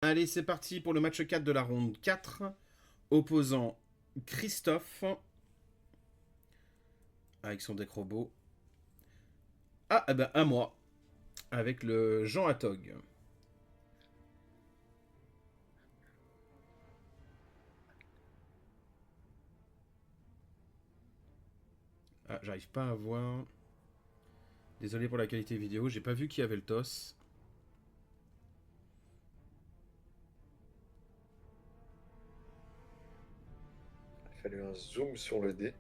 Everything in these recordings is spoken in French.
Allez, c'est parti pour le match 4 de la ronde 4. Opposant Christophe, avec son deck robot. Ah, eh ben à moi, avec le Jean Atog. Ah, j'arrive pas à voir. Désolé pour la qualité vidéo, j'ai pas vu qui avait le toss. Il a fallu un zoom sur le dé.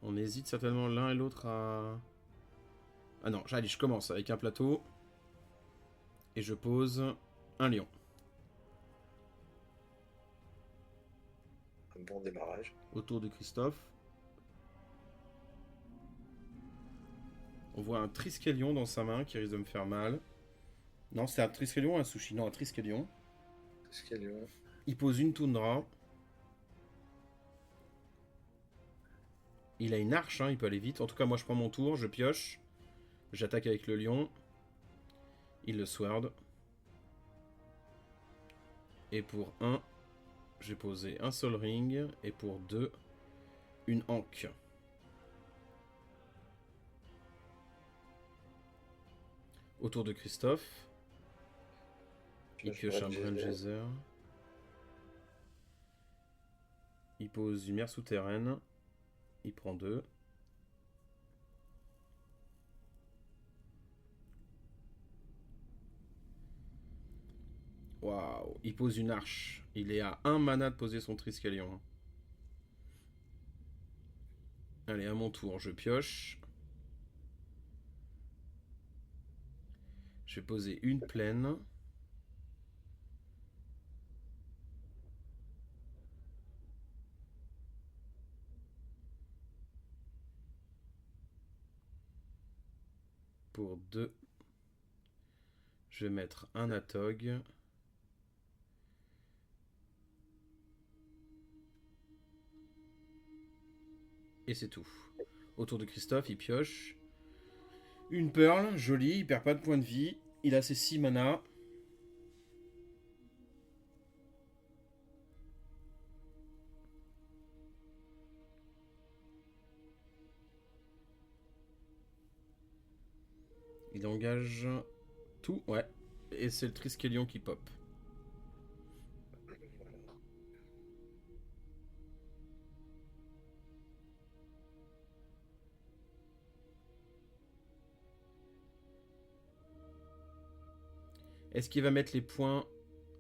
On hésite certainement l'un et l'autre à... Ah non, allez, je commence avec un plateau. Et je pose un lion. Un bon démarrage. Autour de Christophe. On voit un Triskelion dans sa main qui risque de me faire mal. Non, c'est un Triskelion ou un Sushi? Non, un Triskelion. Qu'est-ce qu'il y a? Il pose une Toundra. Il a une arche, hein, il peut aller vite. En tout cas, moi je prends mon tour, je pioche. J'attaque avec le lion. Il le sword. Et pour 1, j'ai posé un Sol Ring. Et pour 2, une Ankh. Autour de Christophe. Il pioche un Brain Geyser. Il pose une mer souterraine. Il prend 2. Waouh, il pose une arche. Il est à 1 mana de poser son Triskelion. Allez, à mon tour, je pioche. Je vais poser une plaine. Pour 2, je vais mettre un Atog. Et c'est tout. Autour de Christophe, il pioche. Une Pearl, jolie, il perd pas de points de vie. Il a ses 6 mana. Il engage tout, ouais. Et c'est le Triskelion qui pop. Voilà. Est-ce qu'il va mettre les points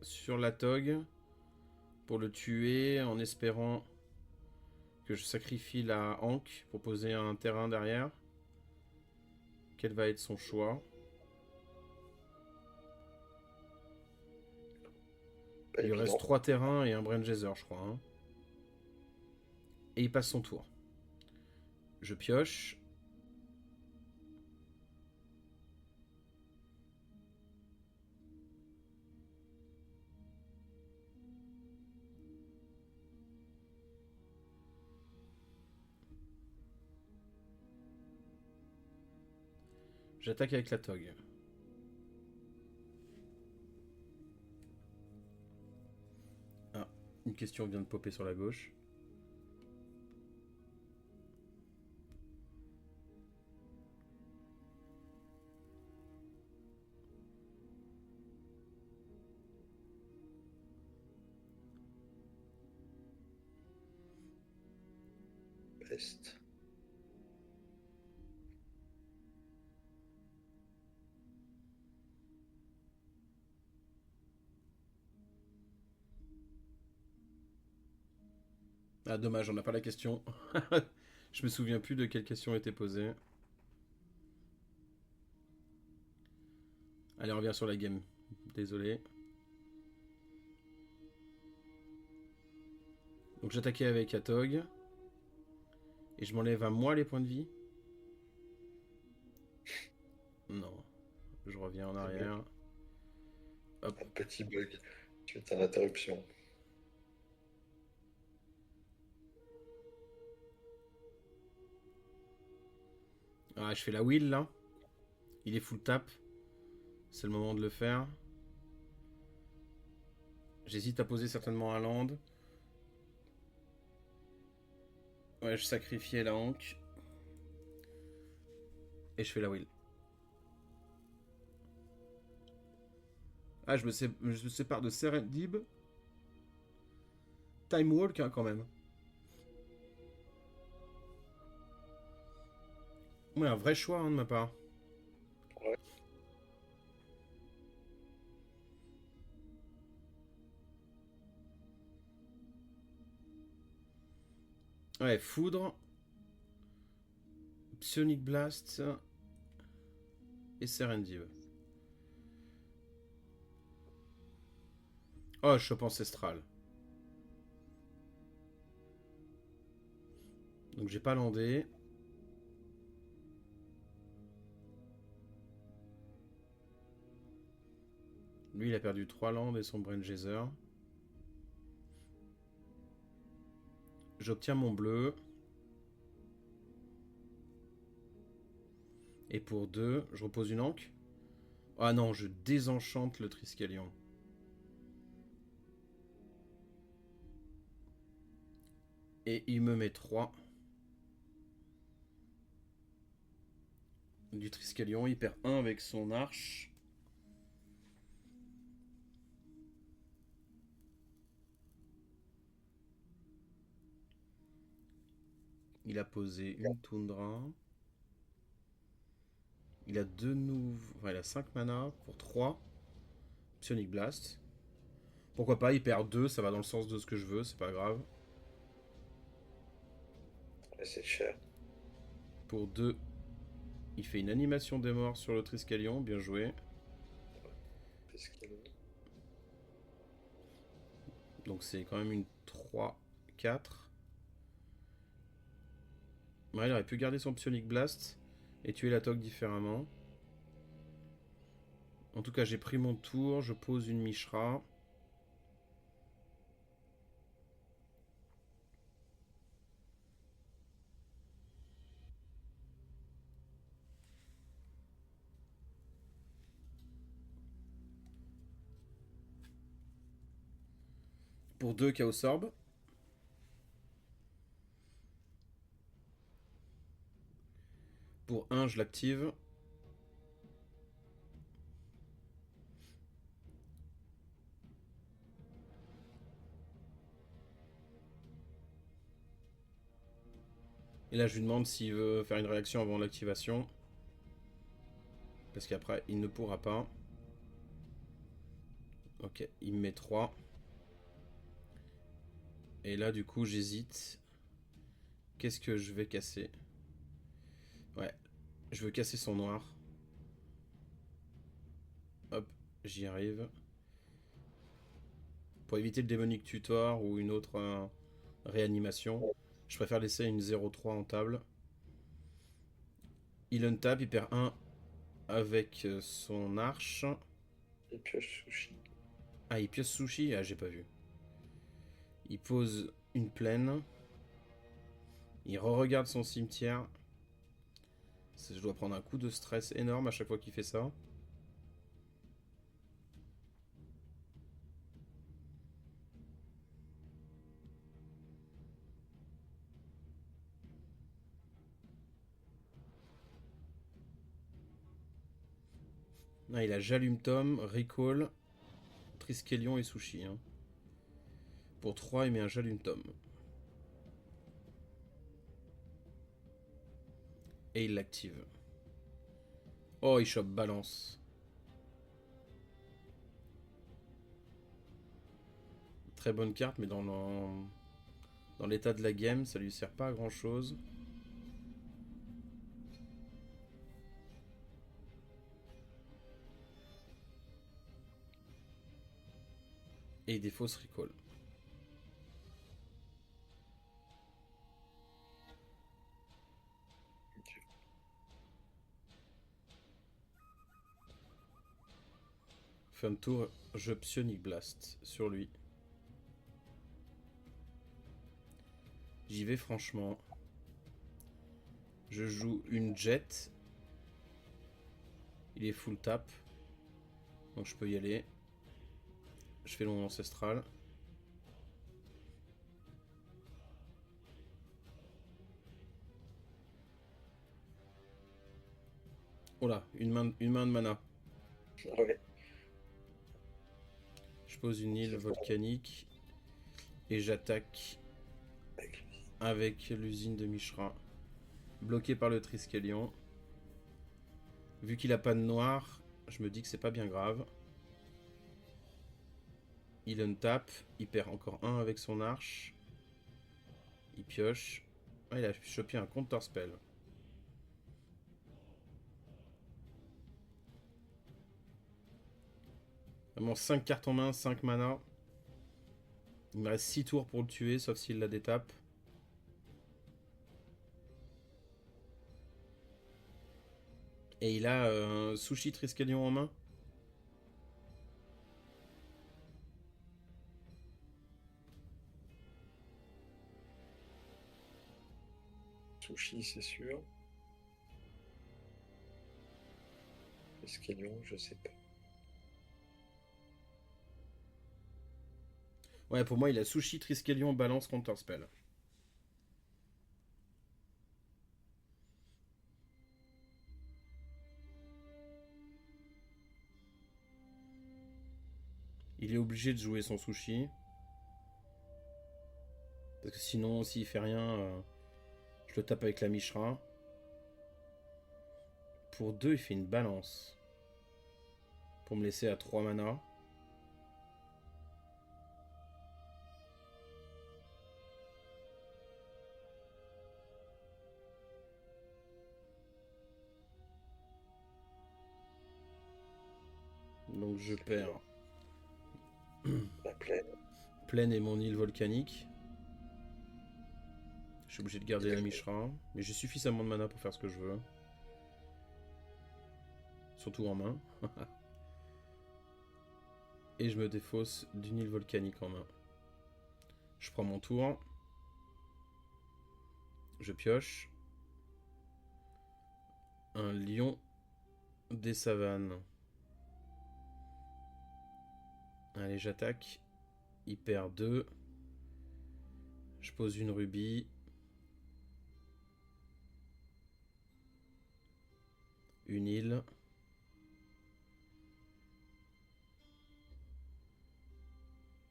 sur la Tog pour le tuer en espérant que je sacrifie la Ankh pour poser un terrain derrière? Quel va être son choix? Pas Il lui reste évident. 3 terrains et un Brain Geyser, je crois. Hein. Et il passe son tour. Je pioche. J'attaque avec la Tog. Ah, une question vient de popper sur la gauche. Peste. Ah, dommage, on n'a pas la question. Je me souviens plus de quelle question était posée. Allez, on revient sur la game. Désolé. Donc j'attaquais avec Atog. Et je m'enlève à moi les points de vie. Non. Je reviens en Un bug. arrière. Hop. Un petit bug suite à l'interruption. Ah, je fais la wheel là. Il est full tap. C'est le moment de le faire. J'hésite à poser certainement un land. Ouais, je sacrifiais la Hank. Et je fais la wheel. Ah, je me sépare de Serendib. Time Walk, hein, quand même. Ouais, un vrai choix hein, de ma part. Ouais. Ouais, Foudre. Psionic Blast. Et Serendib. Oh, chope ancestral. Donc j'ai pas landé. Lui, il a perdu 3 landes et son Brain Geyser. J'obtiens mon bleu. Et pour 2, je repose une Ankh. Ah non, je désenchante le Triskelion. Et il me met 3. Du Triskelion, il perd 1 avec son arche. Il a posé une toundra. Il a 2 nouveaux. Enfin, il a 5 mana pour 3. Psionic Blast. Pourquoi pas, il perd 2, ça va dans le sens de ce que je veux, c'est pas grave. Mais c'est cher. Pour 2, il fait une animation des morts sur le Triskelion, bien joué. Qu'est-ce qu'il est? Donc c'est quand même une 3, 4. Ouais, il aurait pu garder son Psionic Blast et tuer la toque différemment. En tout cas, j'ai pris mon tour, je pose une Mishra. Pour 2 Chaos Orb. Pour 1, je l'active. Et là, je lui demande s'il veut faire une réaction avant l'activation. Parce qu'après, il ne pourra pas. Ok, il me met 3. Et là, du coup, j'hésite. Qu'est-ce que je vais casser? Ouais, je veux casser son noir. Hop, j'y arrive. Pour éviter le démonique tutor ou une autre réanimation, je préfère laisser une 0-3 en table. Il untap, il perd 1 avec son arche. Il pioche sushi. Ah, il pioche sushi? Ah, j'ai pas vu. Il pose une plaine. Il re-regarde son cimetière. Je dois prendre un coup de stress énorme à chaque fois qu'il fait ça. Ah, il a J'allume Tom, Recall, Triskelion et Sushi. Hein. Pour 3, il met un J'allume Tom. Et il l'active. Oh, il chope balance. Très bonne carte, mais dans l'état de la game, ça lui sert pas à grand chose. Et il défausse Recall. Fin de tour, je Psionic Blast sur lui. J'y vais franchement. Je joue une jet Il est full tap. Donc je peux y aller. Je fais mon ancestral. Oh là, une main de mana. Ouais. Je pose une île volcanique. Et j'attaque Avec lui. avec l'usine de Mishra. Bloqué par le Triskelion. Vu qu'il a pas de noir, je me dis que c'est pas bien grave. Il untape. Il perd encore un avec son arche. Il pioche. Ah, il a chopé un counter spell. Vraiment 5 cartes en main, 5 mana. Il me reste 6 tours pour le tuer, sauf s'il la détape. Et il a un Sushi Triskelion en main. Sushi, c'est sûr. Escalion, je sais pas. Ouais, pour moi, il a Sushi Triskelion balance counterspell. Il est obligé de jouer son Sushi. Parce que sinon, s'il fait rien, je le tape avec la Mishra. Pour 2, il fait une balance. Pour me laisser à 3 mana. Donc je perds La plaine. Plaine et mon île volcanique. Je suis obligé de garder la Mishra. Mais j'ai suffisamment de mana pour faire ce que je veux. Surtout en main. Et je me défausse d'une île volcanique en main. Je prends mon tour. Je pioche. Un lion des savanes. Allez, j'attaque. Il perd 2. Je pose une rubis. Une île.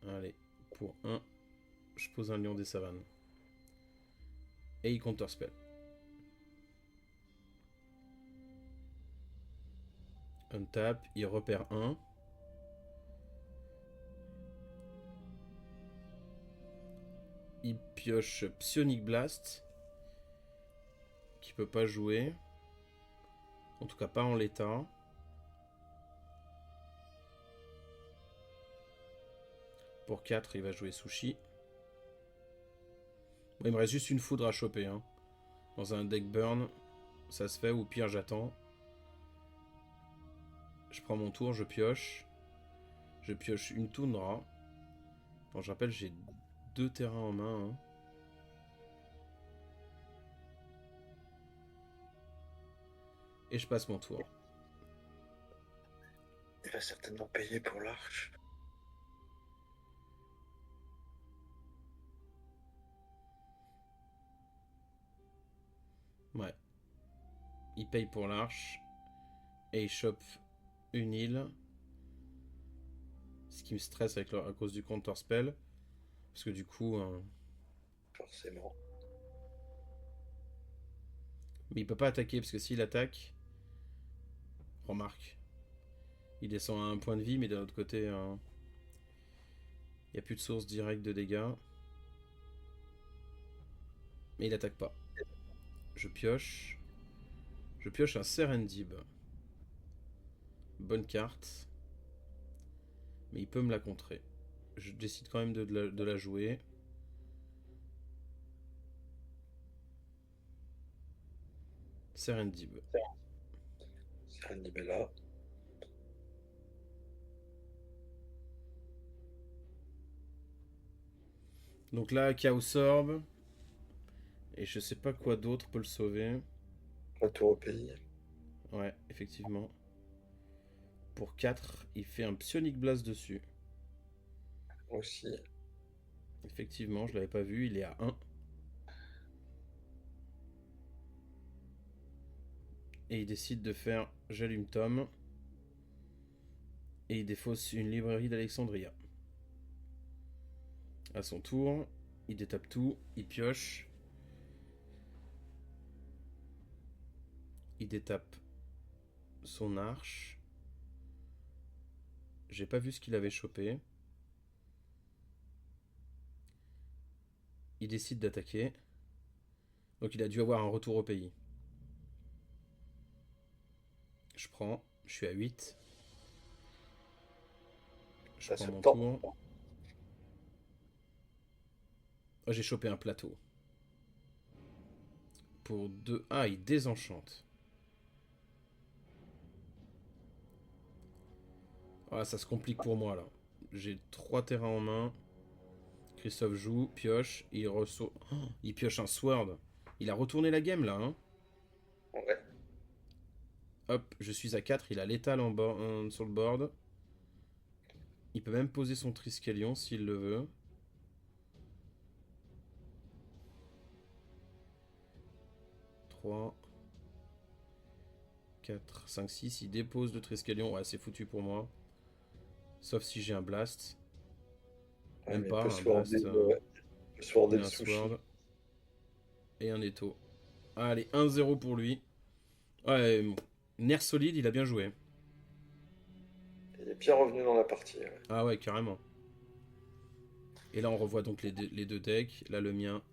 Allez, pour 1, je pose un lion des savanes. Et il counterspell. Untap, il repère 1. Il pioche Psionic Blast. Qui peut pas jouer. En tout cas pas en l'état. Pour 4, il va jouer Sushi. Bon, il me reste juste une foudre à choper. Hein. Dans un deck burn, ça se fait, ou pire, j'attends. Je prends mon tour, je pioche. Je pioche une toundra. Bon, je rappelle, j'ai 2 terrains en main. Hein. Et je passe mon tour. Il va certainement payer pour l'arche. Ouais. Il paye pour l'arche. Et il chope une île. Ce qui me stresse avec à cause du counter spell. Parce que du coup... Forcément. Mais il peut pas attaquer parce que s'il attaque... Remarque. Il descend à 1 point de vie, mais d'un autre côté... il n'y a plus de source directe de dégâts. Mais il attaque pas. Je pioche. Je pioche un Serendib. Bonne carte. Mais il peut me la contrer. Je décide quand même de la jouer. Serendib. Serendib est là. Donc là, Chaos Orb. Et je sais pas quoi d'autre peut le sauver. Retour au pays. Ouais, effectivement. Pour 4, il fait un Psionic Blast dessus. Aussi. Effectivement, je l'avais pas vu, il est à 1. Et il décide de faire J'allume Tom. Et il défausse une librairie d'Alexandria. À son tour, il détape tout, il pioche. Il détape son arche. J'ai pas vu ce qu'il avait chopé. Il décide d'attaquer. Donc il a dû avoir un retour au pays. Je prends, je suis à 8. Je Ça prends se mon tend. tour. Oh, j'ai chopé un plateau. Pour 2. Ah, il désenchante. Ah, ça se complique pour moi là. J'ai 3 terrains en main. Christophe joue, pioche, il ressaut. Oh, il pioche un sword. Il a retourné la game là, hein. Ouais. Hop, je suis à 4, il a l'étal sur le board. Il peut même poser son Triskelion s'il le veut. Trois, 4, 5, 6. Il dépose le Triskelion. Ouais, c'est foutu pour moi. Sauf si j'ai un blast. Ouais, Même mais il pas, peut un blast. sworder Il a le un sushi. sword. Et un étau. Allez, 1-0 pour lui. Ouais, nerf solide, il a bien joué. Il est bien revenu dans la partie. Ouais. Ah ouais, carrément. Et là, on revoit donc les deux decks. Là, le mien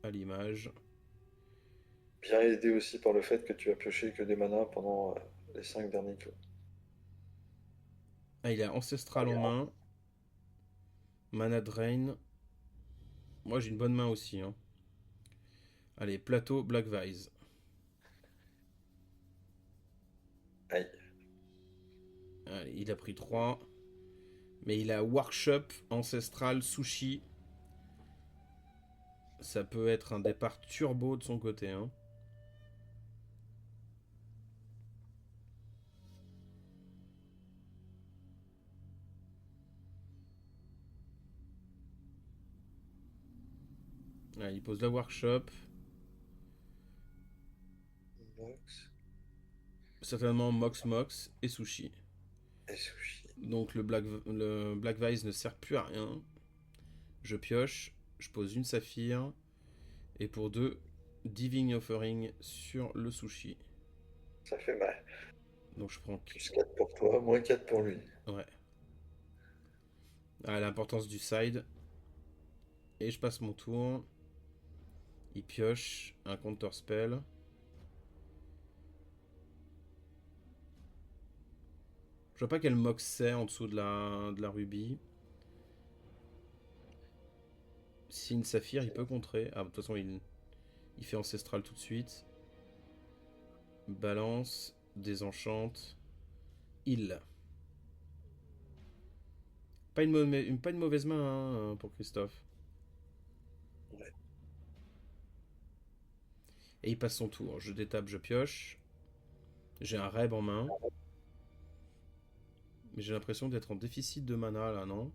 à l'image. Bien aidé aussi par le fait que tu as pioché que des manas pendant les 5 derniers tours. Ah, il a Ancestral en main. Mana Drain. Moi, j'ai une bonne main aussi, hein. Allez, plateau, Black Vise. Aïe. Allez, il a pris 3. Mais il a Workshop, Ancestral, Sushi. Ça peut être un départ turbo de son côté, hein. Allez, il pose la Workshop. Mox Certainement Mox Mox et Sushi. et sushi. Donc le Black Vise ne sert plus à rien. Je pioche, je pose une saphir. Et pour 2, Divine Offering sur le Sushi. Ça fait mal. Donc je prends. Plus 4 pour toi, moins 4 pour lui. Ouais. Ah, l'importance du side. Et je passe mon tour. Il pioche un counter spell. Je vois pas quel mox c'est en dessous de la rubis. Si une saphir, il peut contrer. Ah, de toute façon, il fait ancestral tout de suite. Balance, désenchante, heal. Pas une mauvaise main hein, pour Christophe. Ouais. Et il passe son tour. Je détape, je pioche. J'ai un reb en main. Mais j'ai l'impression d'être en déficit de mana là, non?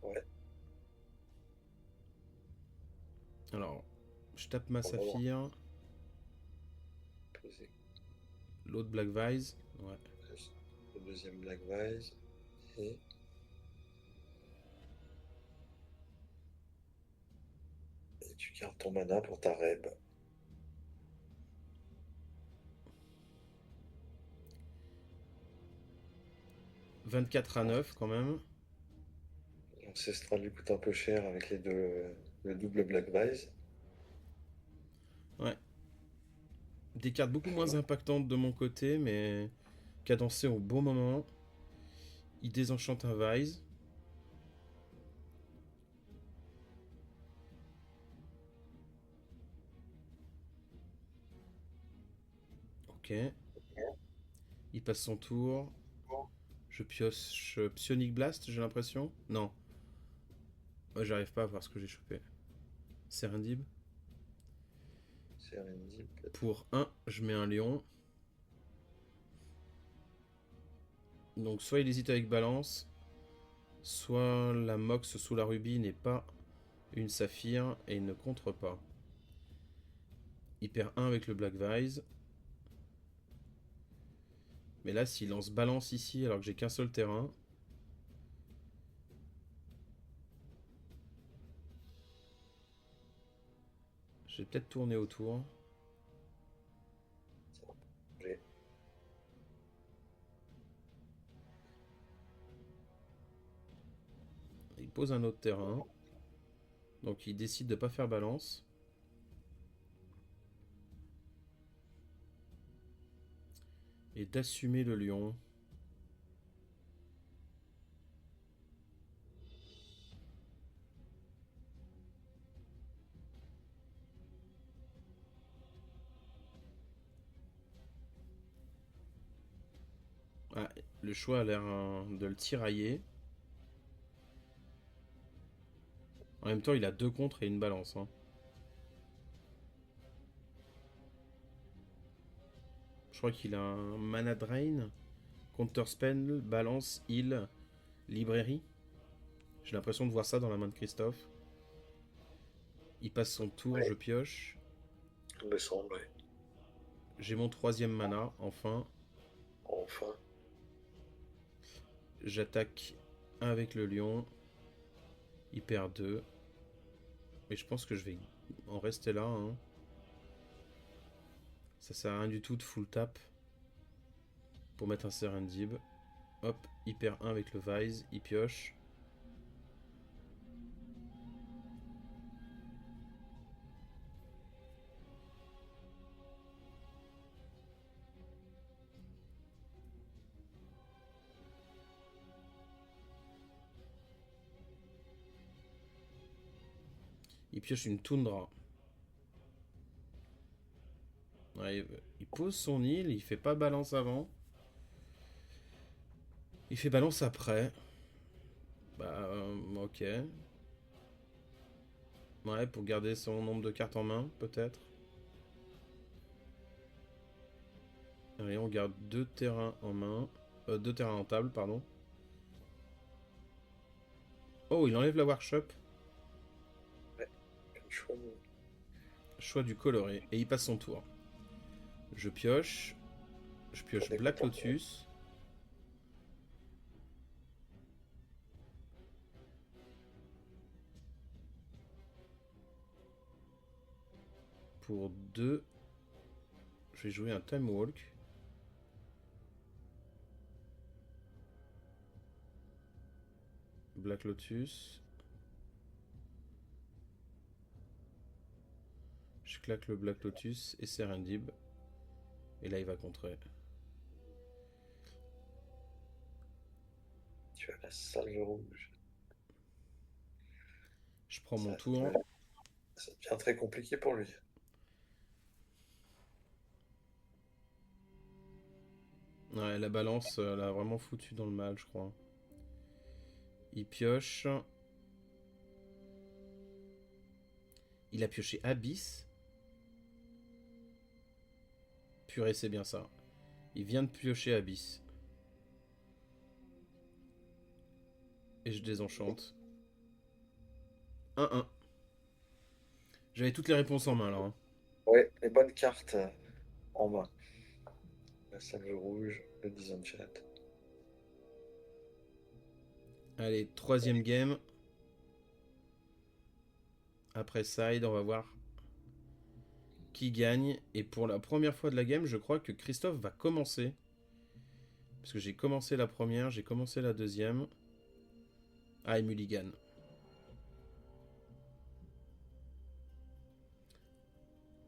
Ouais. Alors, je tape ma On va voir. saphir. Poser L'autre Black Vise. Ouais. le deuxième Black Vise. Et tu gardes ton mana pour ta reb. 24-9 quand même. Ancestral lui coûte un peu cher avec le double Black Vise. Ouais. Des cartes beaucoup moins impactantes de mon côté, mais cadencées au bon moment. Il désenchante un Vise. Ok. Il passe son tour. Je pioche Psionic Blast, j'ai l'impression. Non. Ouais, j'arrive pas à voir ce que j'ai chopé. Serendib. Serendip. Pour 1, je mets un lion. Donc soit il hésite avec balance, soit la mox sous la rubis n'est pas une saphir et il ne contre pas. Il perd 1 avec le Black Vise. Mais là, s'il lance balance ici alors que j'ai qu'un seul terrain, je vais peut-être tourner autour. Ça va bouger. Il pose un autre terrain. Donc il décide de ne pas faire balance. Et d'assumer le lion. Ah, le choix a l'air de le tirailler. En même temps, il a 2 contres et une balance. Hein. Je crois qu'il a un mana drain, counter spell, balance, heal, librairie. J'ai l'impression de voir ça dans la main de Christophe. Il passe son tour, Ouais, je pioche. il me semble, ouais. J'ai mon 3ème mana, enfin. Enfin. J'attaque avec le lion. Il perd 2. Et je pense que je vais en rester là. Hein. Ça sert à rien du tout de full tap pour mettre un Serendib. Hop, il perd 1 avec le Vise, il pioche. Il pioche une toundra. Ouais, il pose son île, il fait pas balance avant. Il fait balance après. Bah, ok. Ouais, pour garder son nombre de cartes en main, peut-être. Allez, on garde 2 terrains en main. 2 terrains en table, pardon. Oh, il enlève la workshop. Ouais, quel choix. Choix du coloré. Et il passe son tour. Je pioche. Je pioche On est Black content. Lotus. Pour 2. Je vais jouer un Time Walk. Black Lotus. Je claque le Black Lotus et Serendib. Et là, il va contrer. Tu as la salve rouge. Je prends mon Ça, tour. ça devient très compliqué pour lui. Ouais, la balance l'a vraiment foutu dans le mal, je crois. Il pioche. Il a pioché Abyss. Purée, c'est bien ça. Il vient de piocher Abyss. Et je désenchante. 1-1. J'avais toutes les réponses en main là. Hein. Ouais, les bonnes cartes en main. La salve rouge, le disenchant. Allez, 3ème game. Après side, on va voir qui gagne. Et pour la première fois de la game, je crois que Christophe va commencer. Parce que j'ai commencé la première, j'ai commencé la deuxième. Ah, et Mulligan.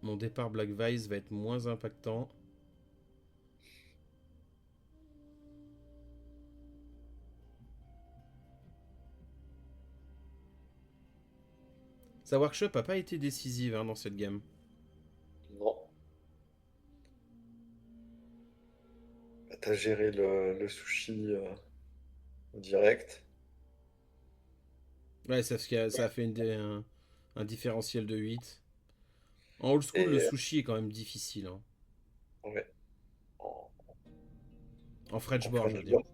Mon départ Black Vise va être moins impactant. Sa workshop a pas été décisive hein, dans cette game. Non. Bah, t'as géré le sushi direct. Ouais, ça a fait un différentiel de 8. En old school, le Et sushi est quand même difficile. Hein. ouais, en, En French en board, je French veux dire. board.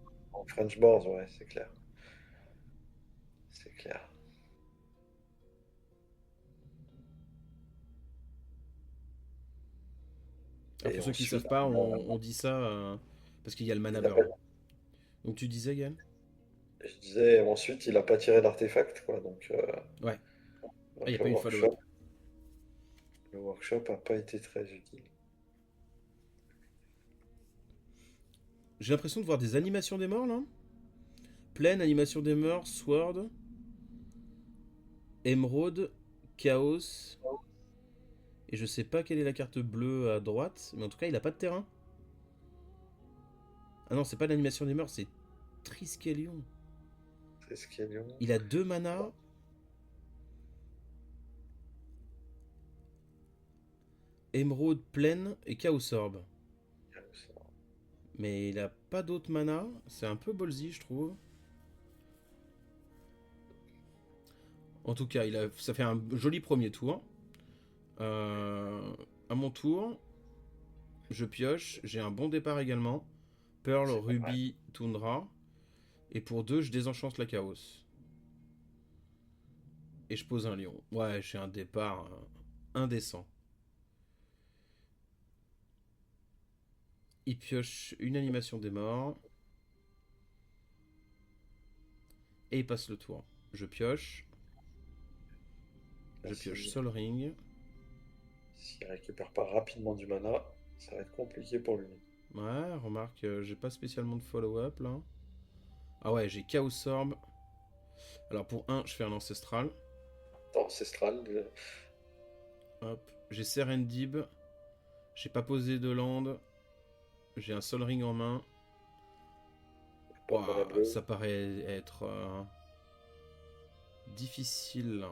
French Boards, ouais, c'est clair. C'est clair. Alors Et pour ceux qui ne ensuite, savent pas, on dit ça parce qu'il y a le mana il a pas, burn. Donc tu disais, Gaël? je disais, ensuite, il a pas tiré d'artefact, quoi. Ouais. Ah, il n'y Donc a pas eu de follow-up. le workshop a pas été très utile. J'ai l'impression de voir des animations des morts là. Pleine animation des morts, Sword, Emerald, Chaos. Et je sais pas quelle est la carte bleue à droite, mais en tout cas, il a pas de terrain. Ah non, c'est pas l'animation des morts, c'est Triskelion. Triskelion. Il a 2 mana. Emerald, Pleine et Chaos Orb. Mais il a pas d'autres mana. C'est un peu ballsy, je trouve. En tout cas, ça fait un joli premier tour. À mon tour, je pioche. J'ai un bon départ également. Pearl, C'est pas mal. Ruby, Tundra. Et pour 2, je désenchante la Chaos. Et je pose un lion. Ouais, j'ai un départ indécent. Il pioche une animation des morts. Et il passe le tour. Je pioche. Je pioche Sol Ring. S'il récupère pas rapidement du mana, ça va être compliqué pour lui. Ouais, remarque, j'ai pas spécialement de follow-up là. Ah ouais, j'ai Chaos Orb. Alors pour un, je fais un ancestral. Ancestral, Hop. J'ai Serendib. J'ai pas posé de land. J'ai un Sol Ring en main. pas de mana Ouah, bleue. ça paraît être difficile.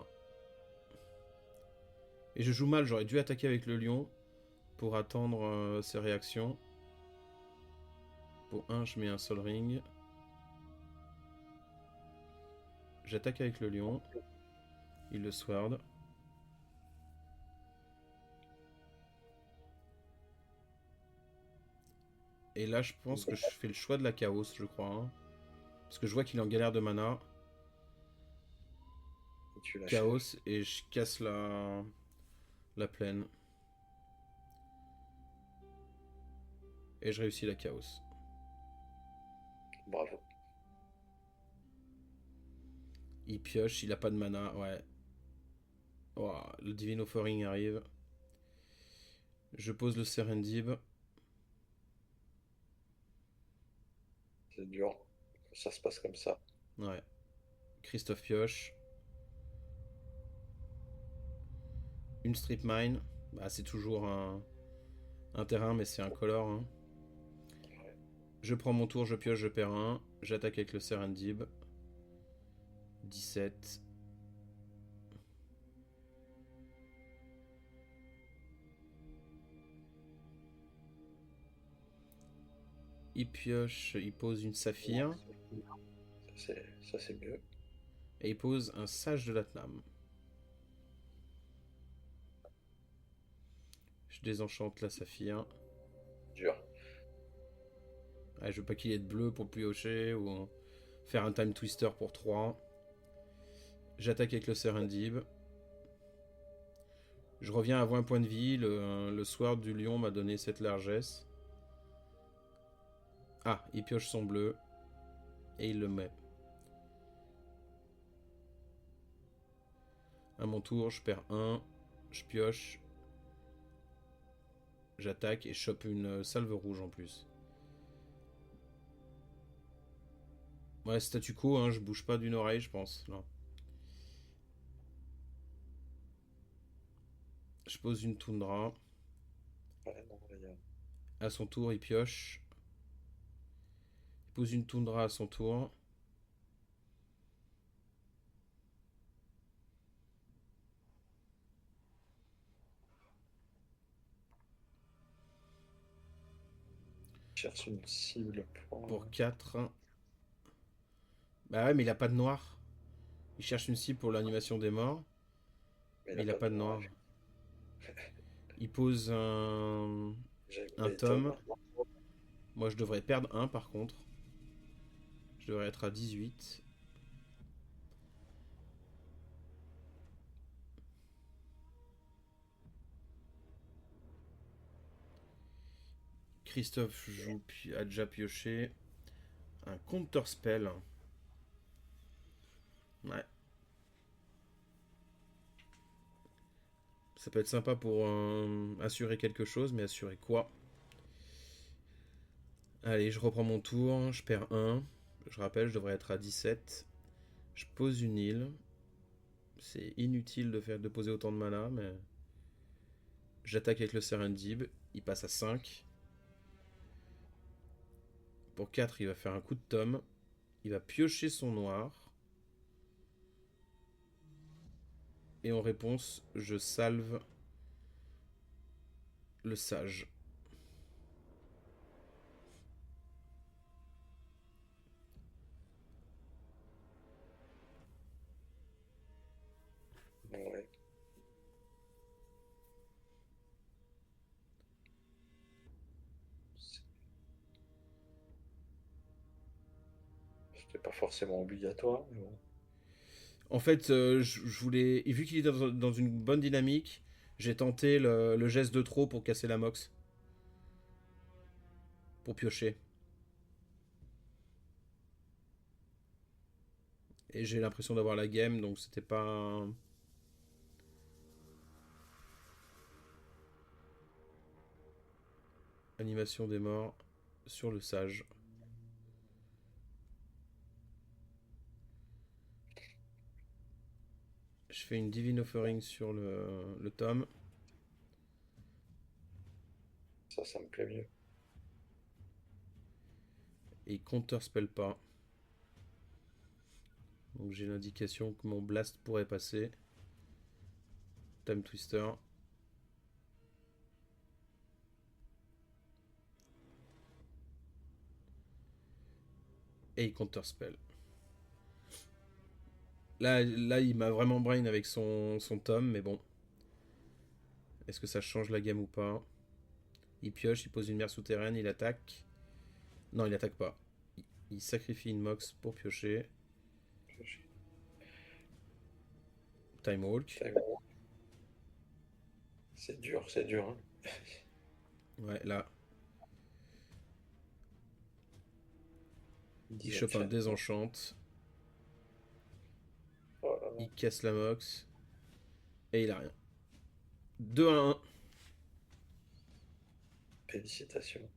Et je joue mal, j'aurais dû attaquer avec le lion pour attendre ses réactions. Pour un, je mets un Sol Ring. J'attaque avec le lion. Il le sword. Et là, je pense que je fais le choix de la chaos, je crois. Hein. Parce que je vois qu'il est en galère de mana. Et tu l'achèves. Chaos et je casse la plaine. Et je réussis la chaos. Bravo. Il pioche, il a pas de mana, ouais. Ouah, le Divine Offering arrive. Je pose le Serendib. C'est dur. Ça se passe comme ça. Ouais. Christophe pioche. Une Strip Mine. Bah, c'est toujours un terrain, mais c'est un color. Hein. Je prends mon tour, je pioche, je perds un. J'attaque avec le Serendib. 17. Il pioche, il pose une Saphir. Ça, c'est mieux. Et il pose un Sage de Latnam. Je désenchante la Saphir. Dur. Ouais, je veux pas qu'il ait de bleu pour piocher ou faire un Time Twister pour 3. J'attaque avec le Serendib. Je reviens à 20 points de vie. Le Sword du lion m'a donné cette largesse. Ah, il pioche son bleu. Et il le met. À mon tour, je perds 1. Je pioche. J'attaque et je chope une salve rouge en plus. Ouais, statu quo, hein, je bouge pas d'une oreille, je pense. Là. Je pose une toundra. Ouais, non, À son tour, il pioche. Il pose une toundra à son tour. cherche une cible Pour 4. Bah ouais, mais il a pas de noir. Il cherche une cible pour l'animation des morts. Mais Mais il a pas de noir. Il pose un tome. Moi, je devrais perdre un par contre. devrais être à 18. Christophe a déjà pioché un counter spell. Ouais. Ça peut être sympa pour assurer quelque chose, mais assurer quoi? Allez, je reprends mon tour, je perds 1. Je rappelle, je devrais être à 17. Je pose une île. C'est inutile de poser autant de mana, mais... J'attaque avec le Serendib. Il passe à 5. Pour 4, il va faire un coup de tome. Il va piocher son noir. Et en réponse, je salve le sage. Ouais. C'était pas forcément obligatoire, mais bon. En fait, je voulais... Et vu qu'il est dans une bonne dynamique, j'ai tenté le geste de trop pour casser la mox. Pour piocher. Et j'ai l'impression d'avoir la game, donc c'était pas... Animation des morts sur le sage. Je fais une Divine Offering sur le tome. Ça me plaît mieux. Et il counterspell pas. Donc j'ai l'indication que mon blast pourrait passer. Time Twister. Et il counterspell. Là, il m'a vraiment brain avec son tome, mais bon. Est-ce que ça change la game ou pas? Il pioche, il pose une mer souterraine, il attaque. Non, il attaque pas. Il sacrifie une mox pour piocher. Time Walk. C'est dur, c'est dur. Hein. Ouais, là. Il chope un désenchante. Oh là là. Il casse la mox. Et il a rien. 2 à 1. Félicitations.